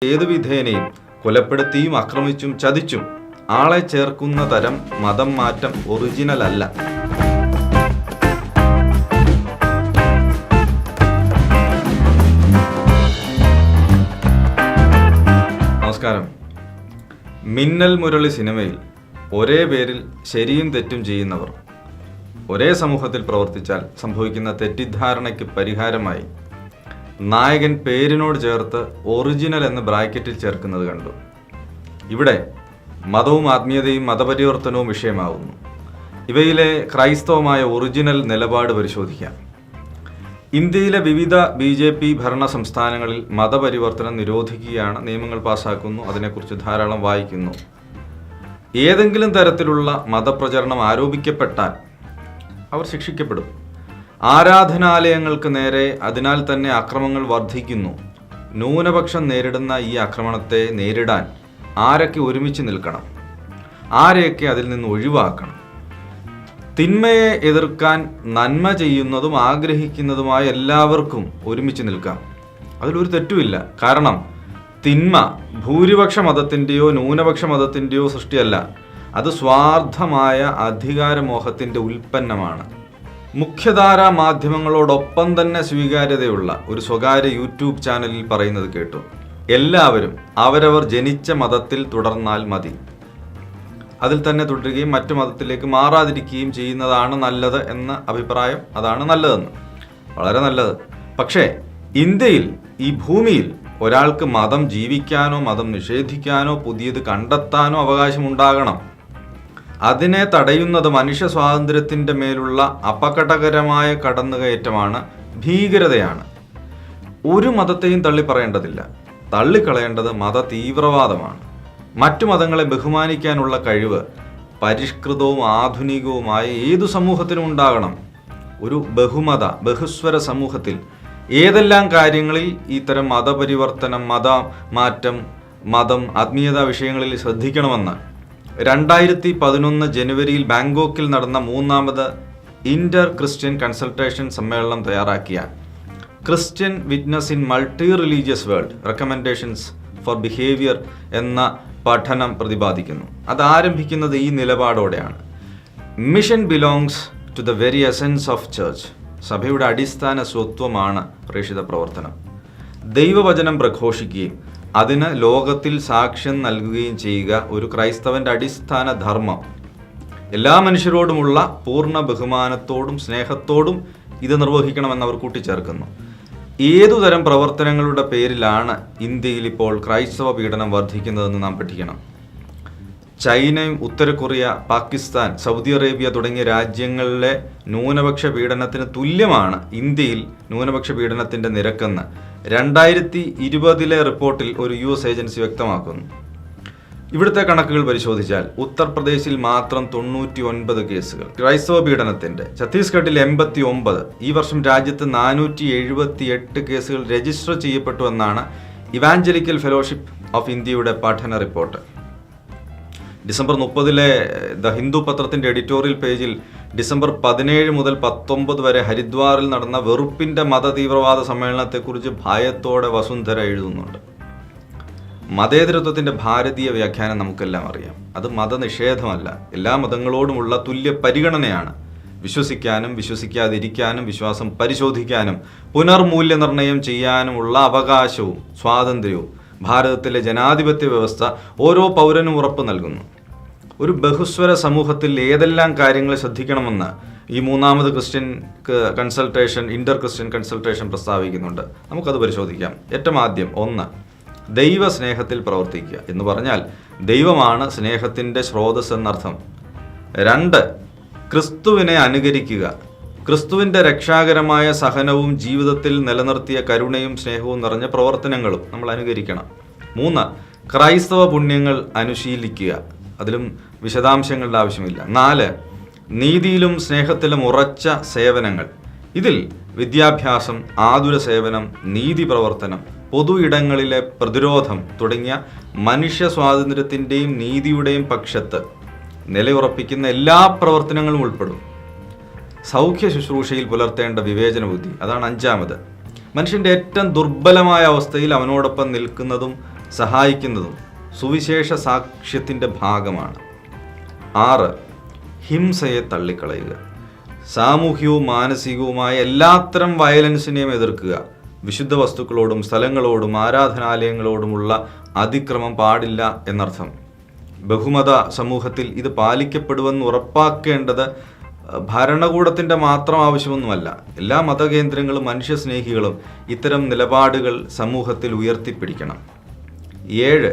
ഏതു വിധേനയും കൊലപ്പെടുത്തിയും ആക്രമിച്ചും ചതിച്ചും ആളെ ചേർക്കുന്ന തരം മതം മാറ്റം ഒറിജിനൽ അല്ല. നമസ്കാരം. മിന്നൽ മുരളി സിനിമയിൽ ഒരേ പേരിൽ ശരിയും തെറ്റും ചെയ്യുന്നവർ ഒരേ സമൂഹത്തിൽ പ്രവർത്തിച്ചാൽ സംഭവിക്കുന്ന തെറ്റിദ്ധാരണയ്ക്ക് പരിഹാരമായി നായകൻ പേരിനോട് ചേർത്ത് ഒറിജിനൽ എന്ന് ബ്രാക്കറ്റിൽ ചേർക്കുന്നത് കണ്ടു. ഇവിടെ മതവും ആത്മീയതയും മതപരിവർത്തനവും വിഷയമാവുന്നു. ഇവയിലെ ക്രൈസ്തവമായ ഒറിജിനൽ നിലപാട് പരിശോധിക്കാം. ഇന്ത്യയിലെ വിവിധ BJP ഭരണ സംസ്ഥാനങ്ങളിൽ മതപരിവർത്തനം നിരോധിക്കുകയാണ്. നിയമങ്ങൾ പാസ്സാക്കുന്നു, അതിനെക്കുറിച്ച് ധാരാളം വായിക്കുന്നു. ഏതെങ്കിലും തരത്തിലുള്ള മതപ്രചരണം ആരോപിക്കപ്പെട്ടാൽ അവർ ശിക്ഷിക്കപ്പെടും. ആരാധനാലയങ്ങൾക്ക് നേരെ അതിനാൽ തന്നെ അക്രമങ്ങൾ വർദ്ധിക്കുന്നു. ന്യൂനപക്ഷം നേരിടുന്ന ഈ ആക്രമണത്തെ നേരിടാൻ ആരൊക്കെ ഒരുമിച്ച് നിൽക്കണം? ആരെയൊക്കെ അതിൽ നിന്ന് ഒഴിവാക്കണം? തിന്മയെ എതിർക്കാൻ നന്മ ചെയ്യുന്നതും ആഗ്രഹിക്കുന്നതുമായ എല്ലാവർക്കും ഒരുമിച്ച് നിൽക്കാം. അതിലൊരു തെറ്റുമില്ല. കാരണം തിന്മ ഭൂരിപക്ഷ മതത്തിൻ്റെയോ ന്യൂനപക്ഷ മതത്തിൻ്റെയോ സൃഷ്ടിയല്ല. അത് സ്വാർത്ഥമായ അധികാരമോഹത്തിൻ്റെ ഉൽപ്പന്നമാണ്. മുഖ്യധാരാ മാധ്യമങ്ങളോടൊപ്പം തന്നെ സ്വീകാര്യതയുള്ള ഒരു സ്വകാര്യ യൂട്യൂബ് ചാനലിൽ പറയുന്നത് കേട്ടു: എല്ലാവരും അവരവർ ജനിച്ച മതത്തിൽ തുടർന്നാൽ മതി, അതിൽ തന്നെ തുടരുകയും മറ്റു മതത്തിലേക്ക് മാറാതിരിക്കുകയും ചെയ്യുന്നതാണ് നല്ലത് എന്ന അഭിപ്രായം. അതാണ് നല്ലതെന്ന്, വളരെ നല്ലത്. പക്ഷേ ഇന്ത്യയിൽ, ഈ ഭൂമിയിൽ ഒരാൾക്ക് മതം ജീവിക്കാനോ മതം നിഷേധിക്കാനോ പുതിയത് കണ്ടെത്താനോ അവകാശമുണ്ടാകണം. അതിനെ തടയുന്നത് മനുഷ്യ സ്വാതന്ത്ര്യത്തിൻ്റെ മേലുള്ള അപകടകരമായ കടന്നുകയറ്റമാണ്, ഭീകരതയാണ്. ഒരു മതത്തെയും തള്ളിപ്പറയേണ്ടതില്ല. തള്ളിക്കളയേണ്ടത് മത തീവ്രവാദമാണ്. മറ്റു മതങ്ങളെ ബഹുമാനിക്കാനുള്ള കഴിവ് പരിഷ്കൃതവും ആധുനികവുമായ ഏതു സമൂഹത്തിനും ഉണ്ടാകണം. ഒരു ബഹുസ്വര സമൂഹത്തിൽ ഏതെല്ലാം കാര്യങ്ങളിൽ ഇത്തരം മതപരിവർത്തനം, മതമാറ്റം, മതം, ആത്മീയത വിഷയങ്ങളിൽ ശ്രദ്ധിക്കണമെന്ന് 2011 ജനുവരിയിൽ ബാങ്കോക്കിൽ നടന്ന 3ാമത് ഇന്റർ ക്രിസ്ത്യൻ കൺസൾട്ടേഷൻ സമ്മേളനം തയ്യാറാക്കിയ Christian witness in multi religious world recommendations for behaviour എന്ന പഠനം പ്രതിപാദിക്കുന്നു. അത് ആരംഭിക്കുന്നത് ഈ നിലപാടോടെയാണ്: mission belongs to the very essence of church. സഭയുടെ അടിസ്ഥാന സ്വത്വമാണ് പ്രേക്ഷിത പ്രവർത്തനം. ദൈവവചനം പ്രഘോഷിക്കുകയും അതിന് ലോകത്തിൽ സാക്ഷ്യം നൽകുകയും ചെയ്യുക ഒരു ക്രൈസ്തവന്റെ അടിസ്ഥാന ധർമ്മം. എല്ലാ മനുഷ്യരോടുമുള്ള പൂർണ്ണ ബഹുമാനത്തോടും സ്നേഹത്തോടും ഇത് നിർവഹിക്കണമെന്ന് അവർ കൂട്ടിച്ചേർക്കുന്നു. ഏതുതരം പ്രവർത്തനങ്ങളുടെ പേരിലാണ് ഇന്ത്യയിൽ ഇപ്പോൾ ക്രൈസ്തവ പീഡനം വർദ്ധിക്കുന്നതെന്ന് നാം പഠിക്കണം. ചൈനയും ഉത്തര കൊറിയ, പാകിസ്ഥാൻ, സൗദി അറേബ്യ തുടങ്ങിയ രാജ്യങ്ങളിലെ ന്യൂനപക്ഷ പീഡനത്തിന് തുല്യമാണ് ഇന്ത്യയിൽ ന്യൂനപക്ഷ പീഡനത്തിൻ്റെ നിരക്കെന്ന് 2020 റിപ്പോർട്ടിൽ ഒരു US ഏജൻസി വ്യക്തമാക്കുന്നു. ഇവിടുത്തെ കണക്കുകൾ പരിശോധിച്ചാൽ ഉത്തർപ്രദേശിൽ മാത്രം 99 കേസുകൾ ക്രൈസ്തവ പീഡനത്തിൻ്റെ, ഛത്തീസ്ഗഡിൽ 89. ഈ വർഷം രാജ്യത്ത് 478 കേസുകൾ രജിസ്റ്റർ ചെയ്യപ്പെട്ടു എന്നാണ് ഇവാഞ്ചലിക്കൽ ഫെലോഷിപ്പ് ഓഫ് ഇന്ത്യയുടെ പഠന റിപ്പോർട്ട്. ഡിസംബർ 30 ദ ഹിന്ദു പത്രത്തിൻ്റെ എഡിറ്റോറിയൽ പേജിൽ ഡിസംബർ 17 മുതൽ 19 വരെ ഹരിദ്വാറിൽ നടന്ന വെറുപ്പിൻ്റെ മതതീവ്രവാദ സമ്മേളനത്തെക്കുറിച്ച് ഭയത്തോടെ വസുന്ധര എഴുതുന്നുണ്ട്. മതേതരത്വത്തിൻ്റെ ഭാരതീയ വ്യാഖ്യാനം നമുക്കെല്ലാം അറിയാം. അത് മതനിഷേധമല്ല, എല്ലാ മതങ്ങളോടുമുള്ള തുല്യ പരിഗണനയാണ്. വിശ്വസിക്കാനും വിശ്വസിക്കാതിരിക്കാനും വിശ്വാസം പരിശോധിക്കാനും പുനർമൂല്യനിർണ്ണയം ചെയ്യാനുമുള്ള അവകാശവും സ്വാതന്ത്ര്യവും ഭാരതത്തിലെ ജനാധിപത്യ വ്യവസ്ഥ ഓരോ പൗരനും ഉറപ്പ് നൽകുന്നു. ഒരു ബഹുസ്വര സമൂഹത്തിൽ ഏതെല്ലാം കാര്യങ്ങൾ ശ്രദ്ധിക്കണമെന്ന് ഈ 3ാമത് ഇന്റർ ക്രിസ്ത്യൻ കൺസൾട്ടേഷൻ പ്രസ്താവിക്കുന്നുണ്ട്. നമുക്കത് പരിശോധിക്കാം. ഏറ്റവും ആദ്യം 1, ദൈവസ്നേഹത്തിൽ പ്രവർത്തിക്കുക എന്ന് പറഞ്ഞാൽ ദൈവമാണ് സ്നേഹത്തിൻ്റെ സ്രോതസ് എന്നർത്ഥം. 2, ക്രിസ്തുവിനെ അനുകരിക്കുക. ക്രിസ്തുവിൻ്റെ രക്ഷാകരമായ സഹനവും ജീവിതത്തിൽ നിലനിർത്തിയ കരുണയും സ്നേഹവും നിറഞ്ഞ പ്രവർത്തനങ്ങളും നമ്മൾ അനുകരിക്കണം. 3, ക്രൈസ്തവ പുണ്യങ്ങൾ അനുശീലിക്കുക. അതിലും വിശദാംശങ്ങളുടെ ആവശ്യമില്ല. 4, നീതിയിലും സ്നേഹത്തിലും ഉറച്ച സേവനങ്ങൾ. ഇതിൽ വിദ്യാഭ്യാസം, ആതുര സേവനം, നീതി പ്രവർത്തനം, പൊതു ഇടങ്ങളിലെ പ്രതിരോധം തുടങ്ങിയ മനുഷ്യ സ്വാതന്ത്ര്യത്തിൻ്റെയും നീതിയുടെയും പക്ഷത്ത് നിലയുറപ്പിക്കുന്ന എല്ലാ പ്രവർത്തനങ്ങളും ഉൾപ്പെടും. സൗഖ്യ ശുശ്രൂഷയിൽ പുലർത്തേണ്ട വിവേചന ബുദ്ധി, അതാണ് 5ാമത്. മനുഷ്യൻ്റെ ഏറ്റവും ദുർബലമായ അവസ്ഥയിൽ അവനോടൊപ്പം നിൽക്കുന്നതും സഹായിക്കുന്നതും സുവിശേഷ സാക്ഷ്യത്തിൻ്റെ ഭാഗമാണ്. 6. ഹിംസയെ തള്ളിക്കളയുക. സാമൂഹ്യവും മാനസികവുമായ എല്ലാത്തരം വയലൻസിനെയും എതിർക്കുക. വിശുദ്ധ വസ്തുക്കളോടും സ്ഥലങ്ങളോടും ആരാധനാലയങ്ങളോടുമുള്ള അതിക്രമം പാടില്ല എന്നർത്ഥം. ബഹുമത സമൂഹത്തിൽ ഇത് പാലിക്കപ്പെടുമെന്ന് ഉറപ്പാക്കേണ്ടത് ഭരണകൂടത്തിൻ്റെ മാത്രം ആവശ്യമൊന്നുമല്ല. എല്ലാ മതകേന്ദ്രങ്ങളും മനുഷ്യസ്നേഹികളും ഇത്തരം നിലപാടുകൾ സമൂഹത്തിൽ ഉയർത്തിപ്പിടിക്കണം. 7.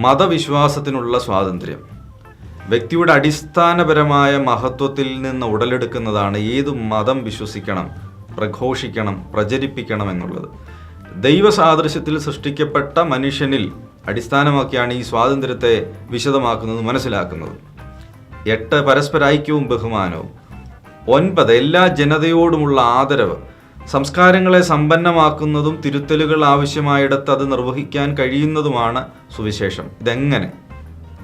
മതവിശ്വാസത്തിനുള്ള സ്വാതന്ത്ര്യം. വ്യക്തിയുടെ അടിസ്ഥാനപരമായ മഹത്വത്തിൽ നിന്ന് ഉടലെടുക്കുന്നതാണ് ഏതു മതം വിശ്വസിക്കണം, പ്രഘോഷിക്കണം, പ്രചരിപ്പിക്കണം എന്നുള്ളത്. ദൈവസാദൃശ്യത്തിൽ സൃഷ്ടിക്കപ്പെട്ട മനുഷ്യനിൽ അടിസ്ഥാനമാക്കിയാണ് ഈ സ്വാതന്ത്ര്യത്തെ വിശദമാക്കുന്നത്, മനസ്സിലാക്കുന്നത്. 8. പരസ്പര ഐക്യവും ബഹുമാനവും. 9. എല്ലാ ജനതയോടുമുള്ള ആദരവ്. സംസ്കാരങ്ങളെ സമ്പന്നമാക്കുന്നതും തിരുത്തലുകൾ ആവശ്യമായിടത്ത് അത് നിർവഹിക്കാൻ കഴിയുന്നതുമാണ് സുവിശേഷം. ഇതെങ്ങനെ?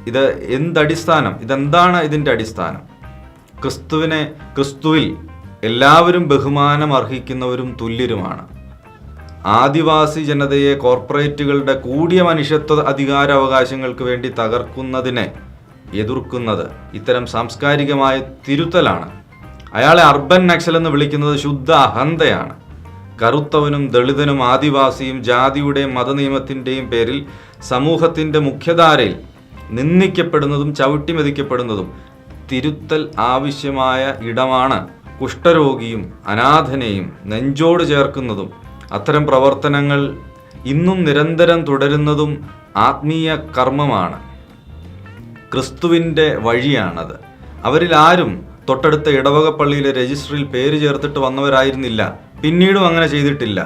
ഇത് എന്തടിസ്ഥാനം? ഇതെന്താണ് ഇതിൻ്റെ അടിസ്ഥാനം? ക്രിസ്തുവിൽ എല്ലാവരും ബഹുമാനം അർഹിക്കുന്നവരും തുല്യരുമാണ്. ആദിവാസി ജനതയെ കോർപ്പറേറ്റുകളുടെ കൂടിയ മനുഷ്യത്വ അധികാരാവകാശങ്ങൾക്ക് വേണ്ടി തകർക്കുന്നതിനെ എതിർക്കുന്നത് ഇത്തരം സാംസ്കാരികമായ തിരുത്തലാണ്. അയാളെ അർബൻ നക്സൽ എന്ന് വിളിക്കുന്നത് ശുദ്ധ അഹന്തയാണ്. കറുത്തവനും ദളിതനും ആദിവാസിയും ജാതിയുടെയും മതനിയമത്തിൻ്റെയും പേരിൽ സമൂഹത്തിൻ്റെ മുഖ്യധാരയിൽ നിന്ദിക്കപ്പെടുന്നതും ചവിട്ടിമെതിക്കപ്പെടുന്നതും തിരുത്തൽ ആവശ്യമായ ഇടമാണ്. കുഷ്ഠരോഗിയും അനാഥനെയും നെഞ്ചോട് ചേർക്കുന്നതും അത്തരം പ്രവർത്തനങ്ങൾ ഇന്നും നിരന്തരം തുടരുന്നതും ആത്മീയ കർമ്മമാണ്. ക്രിസ്തുവിൻ്റെ വഴിയാണത്. അവരിൽ ആരും തൊട്ടടുത്ത ഇടവക പള്ളിയിലെ രജിസ്റ്ററിൽ പേര് ചേർത്തിട്ട് വന്നവരായിരുന്നില്ല, പിന്നീടും അങ്ങനെ ചെയ്തിട്ടില്ല.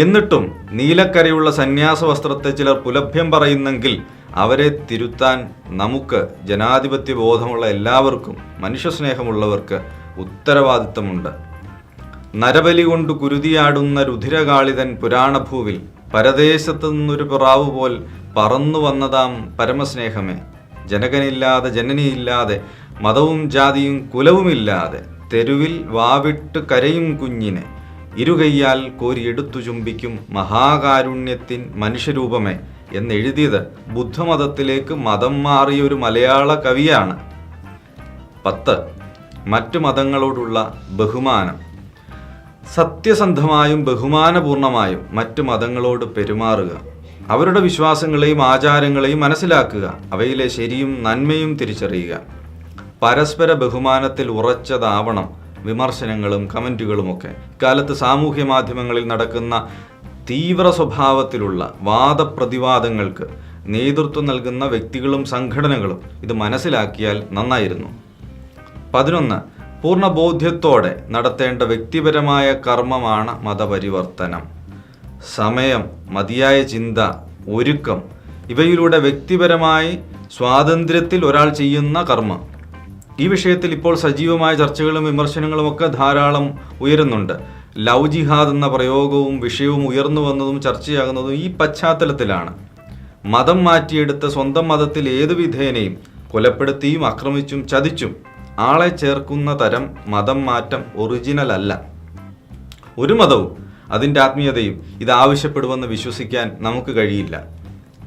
എന്നിട്ടും നീലക്കരയുള്ള സന്യാസ വസ്ത്രത്തെ ചിലർ പുലഭ്യം പറയുന്നെങ്കിൽ അവരെ തിരുത്താൻ നമുക്ക്, ജനാധിപത്യ ബോധമുള്ള എല്ലാവർക്കും, മനുഷ്യസ്നേഹമുള്ളവർക്ക് ഉത്തരവാദിത്തമുണ്ട്. നരബലി കൊണ്ട് കുരുതിയാടുന്ന രുധിരകാളിതൻ പുരാണഭൂവിൽ പരദേശത്തു നിന്നൊരു പിറാവ് പോൽ പറന്നു വന്നതാം പരമസ്നേഹമേ, ജനകനില്ലാതെ ജനനിയില്ലാതെ മതവും ജാതിയും കുലവുമില്ലാതെ തെരുവിൽ വാവിട്ട് കരയും കുഞ്ഞിനെ ഇരുകയ്യാൽ കോരിയെടുത്തു ചുംബിക്കും മഹാകാരുണ്യത്തിൻ മനുഷ്യരൂപമേ എന്നെഴുതിയത് ബുദ്ധമതത്തിലേക്ക് മതം മാറിയ ഒരു മലയാള കവിയാണ്. 10. മറ്റു മതങ്ങളോടുള്ള ബഹുമാനം. സത്യസന്ധമായും ബഹുമാനപൂർണമായും മറ്റു മതങ്ങളോട് പെരുമാറുക. അവരുടെ വിശ്വാസങ്ങളെയും ആചാരങ്ങളെയും മനസ്സിലാക്കുക. അവയിലെ ശരിയും നന്മയും തിരിച്ചറിയുക. പരസ്പര ബഹുമാനത്തിൽ ഉറച്ചതാവണം വിമർശനങ്ങളും കമൻറ്റുകളുമൊക്കെ. ഇക്കാലത്ത് സാമൂഹ്യ മാധ്യമങ്ങളിൽ നടക്കുന്ന തീവ്ര സ്വഭാവത്തിലുള്ള വാദപ്രതിവാദങ്ങൾക്ക് നേതൃത്വം നൽകുന്ന വ്യക്തികളും സംഘടനകളും ഇത് മനസ്സിലാക്കിയാൽ നന്നായിരുന്നു. 11. പൂർണ്ണ ബോധ്യത്തോടെ നടത്തേണ്ട വ്യക്തിപരമായ കർമ്മമാണ് മതപരിവർത്തനം. സമയം, മതിയായ ചിന്ത, ഒരുക്കം ഇവയിലൂടെ വ്യക്തിപരമായി സ്വാതന്ത്ര്യത്തിൽ ഒരാൾ ചെയ്യുന്ന കർമ്മം. ഈ വിഷയത്തിൽ ഇപ്പോൾ സജീവമായ ചർച്ചകളും വിമർശനങ്ങളും ഒക്കെ ധാരാളം ഉയരുന്നുണ്ട്. ലവ് ജിഹാദ് എന്ന പ്രയോഗവും വിഷയവും ഉയർന്നു വന്നതും ചർച്ചയാകുന്നതും ഈ പശ്ചാത്തലത്തിലാണ്. മതം മാറ്റിയെടുത്ത് സ്വന്തം മതത്തിൽ ഏതു വിധേനയും കൊലപ്പെടുത്തിയും ആക്രമിച്ചും ചതിച്ചും ആളെ ചേർക്കുന്ന തരം മതം മാറ്റം ഒറിജിനൽ അല്ല. ഒരു മതവും അതിൻ്റെ ആത്മീയതയും ഇതാവശ്യപ്പെടുമെന്ന് വിശ്വസിക്കാൻ നമുക്ക് കഴിയില്ല.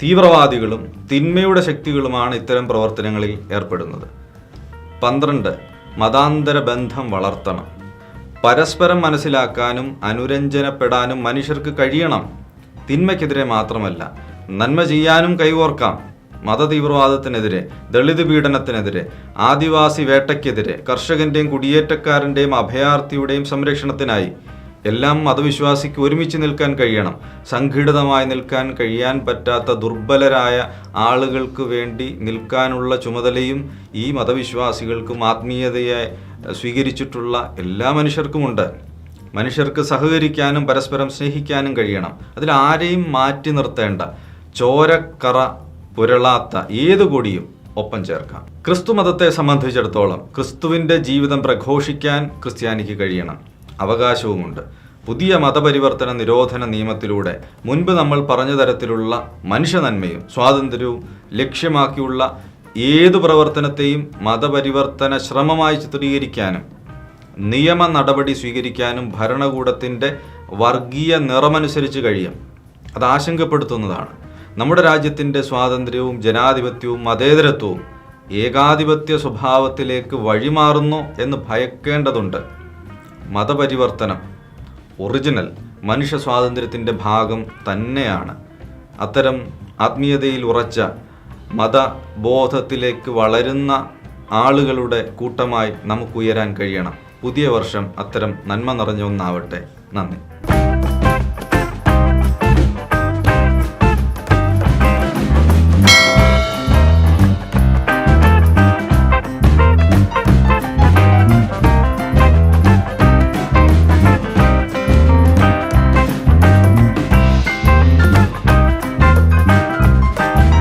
തീവ്രവാദികളും തിന്മയുടെ ശക്തികളുമാണ് ഇത്തരം പ്രവർത്തനങ്ങളിൽ ഏർപ്പെടുന്നത്. 12. മതാന്തര ബന്ധം വളർത്തണം. പരസ്പരം മനസ്സിലാക്കാനും അനുരഞ്ജനപ്പെടാനും മനുഷ്യർക്ക് കഴിയണം. തിന്മയ്ക്കെതിരെ മാത്രമല്ല, നന്മ ചെയ്യാനും കൈകോർക്കാം. മതതീവ്രവാദത്തിനെതിരെ, ദളിത് പീഡനത്തിനെതിരെ, ആദിവാസി വേട്ടയ്ക്കെതിരെ, കർഷകന്റെയും കുടിയേറ്റക്കാരൻ്റെയും അഭയാർത്ഥിയുടെയും സംരക്ഷണത്തിനായി എല്ലാം മതവിശ്വാസിക്ക് ഒരുമിച്ച് നിൽക്കാൻ കഴിയണം. സംഘടിതമായി നിൽക്കാൻ കഴിയാൻ പറ്റാത്ത ദുർബലരായ ആളുകൾക്ക് വേണ്ടി നിൽക്കാനുള്ള ചുമതലയും ഈ മതവിശ്വാസികൾക്കും ആത്മീയതയെ സ്വീകരിച്ചിട്ടുള്ള എല്ലാ മനുഷ്യർക്കുമുണ്ട്. മനുഷ്യർക്ക് സഹകരിക്കാനും പരസ്പരം സ്നേഹിക്കാനും കഴിയണം. അതിൽ ആരെയും മാറ്റി നിർത്തേണ്ട, ചോരക്കറ പുരളാത്ത ഏതു കൊടിയും ഒപ്പം ചേർക്കാം. ക്രിസ്തു മതത്തെ സംബന്ധിച്ചിടത്തോളം ക്രിസ്തുവിൻ്റെ ജീവിതം പ്രഘോഷിക്കാൻ ക്രിസ്ത്യാനിക്ക് കഴിയണം. അവകാശവുമുണ്ട്. പുതിയ മതപരിവർത്തന നിരോധന നിയമത്തിലൂടെ മുൻപ് നമ്മൾ പറഞ്ഞ തരത്തിലുള്ള മനുഷ്യനന്മയും സ്വാതന്ത്ര്യവും ലക്ഷ്യമാക്കിയുള്ള ഏതു പ്രവർത്തനത്തെയും മതപരിവർത്തന ശ്രമമായി ചിത്രീകരിക്കാനും നിയമ നടപടി സ്വീകരിക്കാനും ഭരണകൂടത്തിൻ്റെ വർഗീയ നിറമനുസരിച്ച് കഴിയും. അത് ആശങ്കപ്പെടുത്തുന്നതാണ്. നമ്മുടെ രാജ്യത്തിൻ്റെ സ്വാതന്ത്ര്യവും ജനാധിപത്യവും മതേതരത്വവും ഏകാധിപത്യ സ്വഭാവത്തിലേക്ക് വഴിമാറുന്നു എന്ന് ഭയക്കേണ്ടതുണ്ട്. മതപരിവർത്തനം ഒറിജിനൽ മനുഷ്യ സ്വാതന്ത്ര്യത്തിൻ്റെ ഭാഗം തന്നെയാണ്. അത്തരം ആത്മീയതയിൽ ഉറച്ച മതബോധത്തിലേക്ക് വളരുന്ന ആളുകളുടെ കൂട്ടമായി നമുക്കുയരാൻ കഴിയണം. പുതിയ വർഷം അത്തരം നന്മ നിറഞ്ഞ ഒന്നാവട്ടെ. നന്ദി.